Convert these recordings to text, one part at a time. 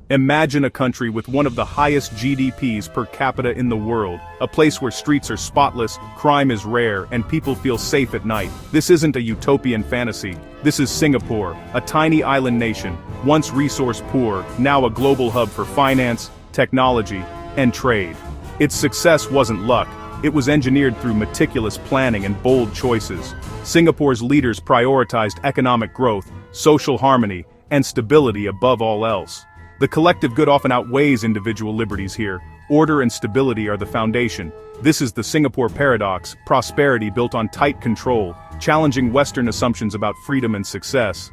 Imagine a country with one of the highest GDPs per capita in the world, a place where streets are spotless, crime is rare, and people feel safe at night. This isn't a utopian fantasy. This is Singapore, a tiny island nation, once resource poor, now a global hub for finance, technology, and trade. Its success wasn't luck. It was engineered through meticulous planning and bold choices. Singapore's leaders prioritized economic growth, social harmony, and stability above all else. The collective good often outweighs individual liberties here. Order and stability are the foundation. This is the Singapore paradox, prosperity built on tight control, challenging Western assumptions about freedom and success.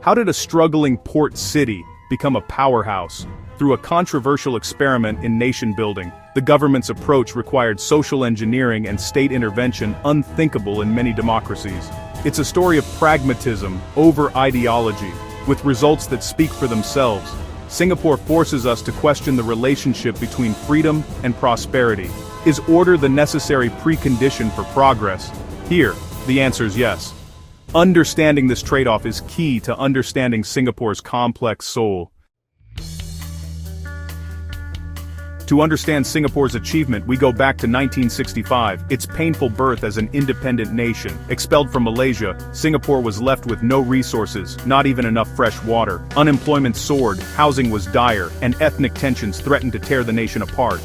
How did a struggling port city become a powerhouse? Through a controversial experiment in nation building, the government's approach required social engineering and state intervention unthinkable in many democracies. It's a story of pragmatism over ideology, with results that speak for themselves. Singapore forces us to question the relationship between freedom and prosperity. Is order the necessary precondition for progress? Here, the answer is yes. Understanding this trade-off is key to understanding Singapore's complex soul. To understand Singapore's achievement, we go back to 1965, its painful birth as an independent nation. Expelled from Malaysia, Singapore was left with no resources, not even enough fresh water. Unemployment soared, housing was dire, and ethnic tensions threatened to tear the nation apart.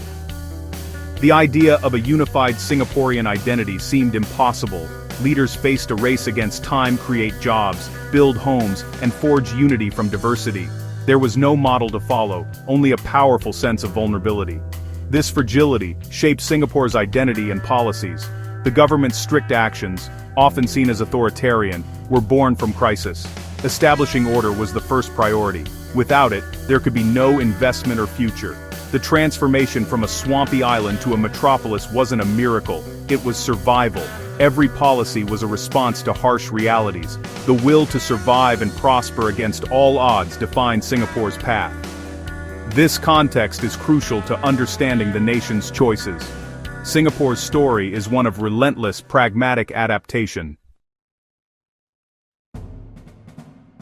The idea of a unified Singaporean identity seemed impossible. Leaders faced a race against time: create jobs, build homes, and forge unity from diversity. There was no model to follow, only a powerful sense of vulnerability. This fragility shaped Singapore's identity and policies. The government's strict actions, often seen as authoritarian, were born from crisis. Establishing order was the first priority. Without it, there could be no investment or future. The transformation from a swampy island to a metropolis wasn't a miracle, it was survival. Every policy was a response to harsh realities. The will to survive and prosper against all odds defined Singapore's path. This context is crucial to understanding the nation's choices. Singapore's story is one of relentless, pragmatic adaptation.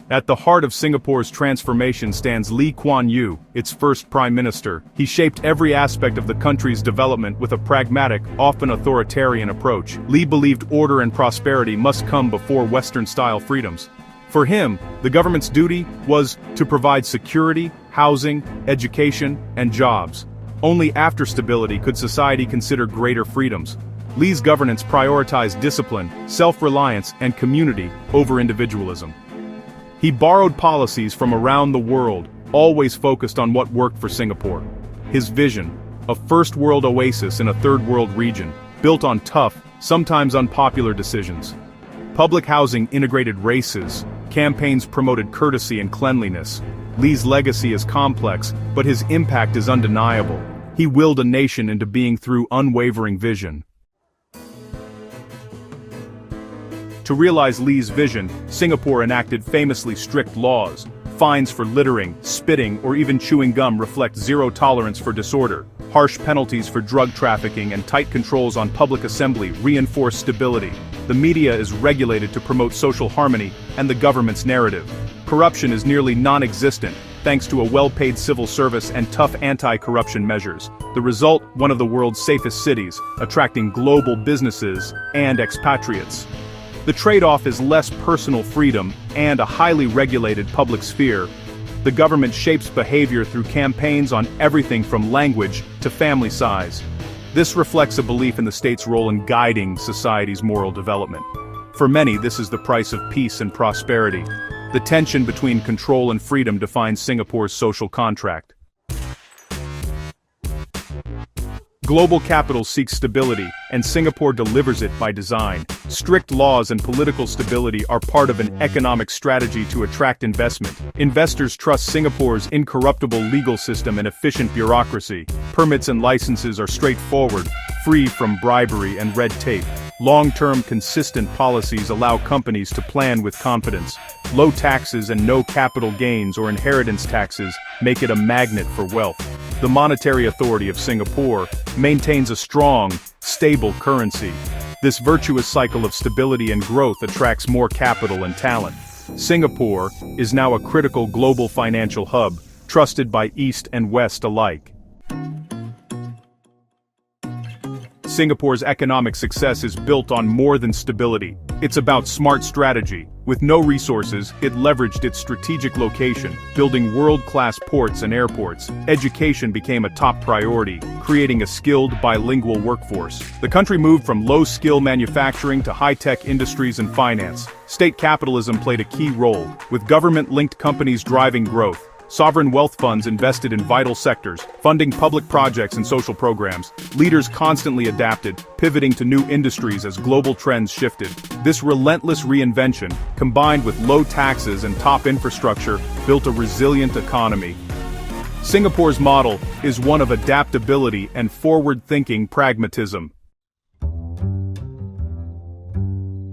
At the heart of Singapore's transformation stands Lee Kuan Yew, its first prime minister. He shaped every aspect of the country's development with a pragmatic, often authoritarian approach. Lee believed order and prosperity must come before Western-style freedoms. For him, the government's duty was to provide security, housing, education, and jobs. Only after stability could society consider greater freedoms. Lee's governance prioritized discipline, self-reliance, and community over individualism. He borrowed policies from around the world, always focused on what worked for Singapore. His vision, a first-world oasis in a third-world region, built on tough, sometimes unpopular decisions. Public housing integrated races, campaigns promoted courtesy and cleanliness. Lee's legacy is complex, but his impact is undeniable. He willed a nation into being through unwavering vision. To realize Lee's vision, Singapore enacted famously strict laws. Fines for littering, spitting, or even chewing gum reflect zero tolerance for disorder. Harsh penalties for drug trafficking and tight controls on public assembly reinforce stability. The media is regulated to promote social harmony and the government's narrative. Corruption is nearly non-existent, thanks to a well-paid civil service and tough anti-corruption measures. The result, one of the world's safest cities, attracting global businesses and expatriates. The trade-off is less personal freedom and a highly regulated public sphere. The government shapes behavior through campaigns on everything from language to family size. This reflects a belief in the state's role in guiding society's moral development. For many, this is the price of peace and prosperity. The tension between control and freedom defines Singapore's social contract. Global capital seeks stability, and Singapore delivers it by design. Strict laws and political stability are part of an economic strategy to attract investment. Investors trust Singapore's incorruptible legal system and efficient bureaucracy. Permits and licenses are straightforward, free from bribery and red tape. Long-term consistent policies allow companies to plan with confidence. Low taxes and no capital gains or inheritance taxes make it a magnet for wealth. The monetary authority of Singapore maintains a strong, stable currency. This virtuous cycle of stability and growth attracts more capital and talent. Singapore is now a critical global financial hub, trusted by East and West alike. Singapore's economic success is built on more than stability. It's about smart strategy. With no resources, it leveraged its strategic location, building world-class ports and airports. Education became a top priority, creating a skilled bilingual workforce. The country moved from low-skill manufacturing to high-tech industries and finance. State capitalism played a key role, with government-linked companies driving growth. Sovereign wealth funds invested in vital sectors, funding public projects and social programs. Leaders constantly adapted, pivoting to new industries as global trends shifted. This relentless reinvention, combined with low taxes and top infrastructure, built a resilient economy. Singapore's model is one of adaptability and forward-thinking pragmatism.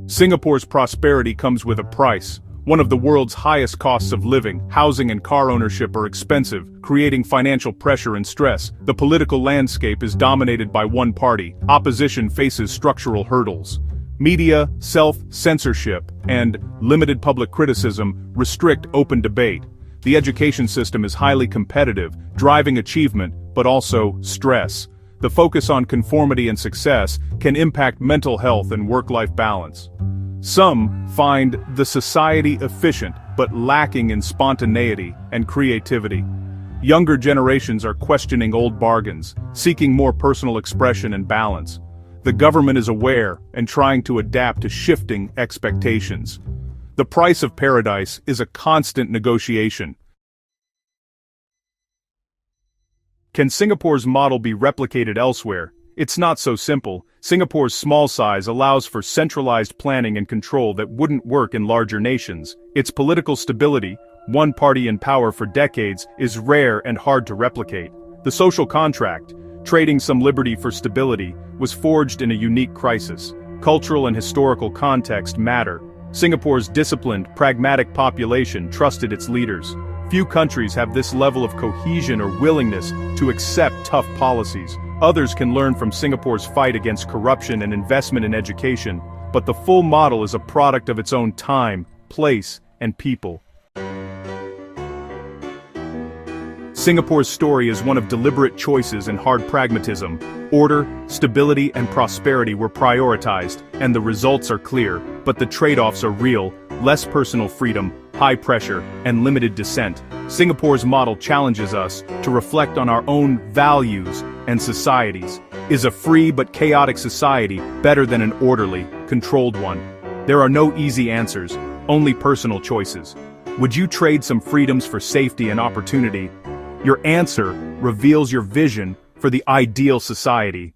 Singapore's prosperity comes with a price. One of the world's highest costs of living, housing and car ownership are expensive, creating financial pressure and stress. The political landscape is dominated by one party. Opposition faces structural hurdles. Media, self-censorship, and limited public criticism restrict open debate. The education system is highly competitive, driving achievement, but also stress. The focus on conformity and success can impact mental health and work-life balance. Some find the society efficient, but lacking in spontaneity and creativity. Younger generations are questioning old bargains, seeking more personal expression and balance. The government is aware and trying to adapt to shifting expectations. The price of paradise is a constant negotiation. Can Singapore's model be replicated elsewhere? It's not so simple. Singapore's small size allows for centralized planning and control that wouldn't work in larger nations. Its political stability, one party in power for decades, is rare and hard to replicate. The social contract, trading some liberty for stability, was forged in a unique crisis. Cultural and historical context matter. Singapore's disciplined, pragmatic population trusted its leaders. Few countries have this level of cohesion or willingness to accept tough policies. Others can learn from Singapore's fight against corruption and investment in education, but the full model is a product of its own time, place, and people. Singapore's story is one of deliberate choices and hard pragmatism. Order, stability, and prosperity were prioritized, and the results are clear, but the trade-offs are real: less personal freedom, high pressure, and limited dissent. Singapore's model challenges us to reflect on our own values and societies. Is a free but chaotic society better than an orderly, controlled one? There are no easy answers, only personal choices. Would you trade some freedoms for safety and opportunity? Your answer reveals your vision for the ideal society.